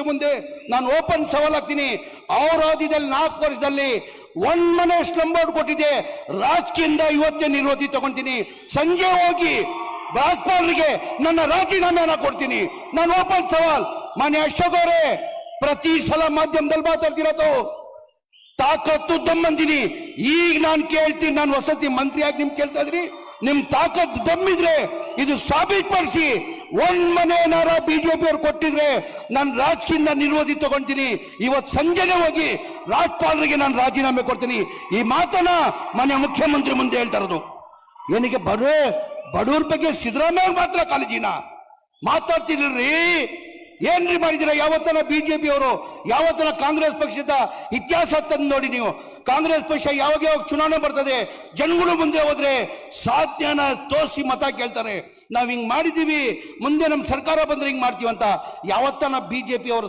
ಮುಂದೆ ನಾನು ಓಪನ್ ಸವಾಲಾಗ್ತೀನಿ. ಅವ್ರ ಅವಧಿಯಲ್ಲಿ 4 ವರ್ಷದಲ್ಲಿ 1 ಮನೆ ಸ್ಲಮ್ ಬೋರ್ಡ್ ಕೊಟ್ಟಿದೆ. ರಾಜಕೀಯದಿಂದ ಇವತ್ತೇ ನಿರ್ವಹಣೆ ತಗೊಂತೀನಿ. ಸಂಜೆ ಹೋಗಿ ರಾಜ್ಪಾಲರಿಗೆ ನನ್ನ ರಾಜೀನಾಮೆಯನ್ನ ಕೊಡ್ತೀನಿ. ನಾನು ಓಪನ್ ಸವಾಲ್. ಮಾನ್ಯ ಅಶೋಕ್ ಅವರೇ, ಪ್ರತಿ ಸಲ ಮಾಧ್ಯಮದಲ್ಲಿ ಮಾತಾಡ್ತಿರೋದು ತಾಕತ್ತು ದಮ್ಮಂದಿನಿ. ಈಗ ನಾನು ಕೇಳ್ತೀನಿ, ನಾನು ವಸತಿ ಮಂತ್ರಿಯಾಗಿ ನಿಮ್ ಕೇಳ್ತಾ ಇದ್ರಿ, ನಿಮ್ ತಾಕತ್ತು ದಮ್ಮಿದ್ರೆ ಇದು ಸಾಬೀತುಪಡಿಸಿ. 1 ಮನೆ ಏನಾರ ಬಿಜೆಪಿ ಅವ್ರು ಕೊಟ್ಟಿದ್ರೆ ನಾನು ರಾಜಕೀಯದಿಂದ ನಿರ್ವಹಣೆ ತಗೊಂತೀನಿ. ಇವತ್ತು ಸಂಜೆನೆ ಹೋಗಿ ರಾಜ್ಪಾಲರಿಗೆ ನಾನು ರಾಜೀನಾಮೆ ಕೊಡ್ತೀನಿ. ಈ ಮಾತನ್ನ ಮಾನ್ಯ ಮುಖ್ಯಮಂತ್ರಿ ಮುಂದೆ ಹೇಳ್ತಾ ಇರೋದು. ಏನಕ್ಕೆ ಬಡವ್ರ ಬಗ್ಗೆ ಸಿದ್ದರಾಮಯ್ಯ ಮಾತ್ರ ಕಾಳಜಿನ ಮಾತಾಡ್ತಿರ್ರಿ? ಏನ್ರಿ ಮಾಡಿದಿರ? ಯಾವತ್ತನ ಬಿಜೆಪಿ ಅವರು ಯಾವತ್ತನ ಕಾಂಗ್ರೆಸ್ ಪಕ್ಷದ ಇತಿಹಾಸ ತಂದು ನೋಡಿ ನೀವು. ಕಾಂಗ್ರೆಸ್ ಪಕ್ಷ ಯಾವಾಗ ಚುನಾವಣೆ ಬರ್ತದೆ, ಜನಗಳು ಮುಂದೆ ಹೋದ್ರೆ ಸಾಧ್ಯನ ತೋರಿಸಿ ಮತ ಕೇಳ್ತಾರೆ. ನಾವ್ ಹಿಂಗ್ ಮಾಡಿದೀವಿ, ಮುಂದೆ ನಮ್ ಸರ್ಕಾರ ಬಂದ್ರೆ ಹಿಂಗ್ ಮಾಡ್ತೀವಿ ಅಂತ ಯಾವತ್ತನ ಬಿಜೆಪಿ ಅವರು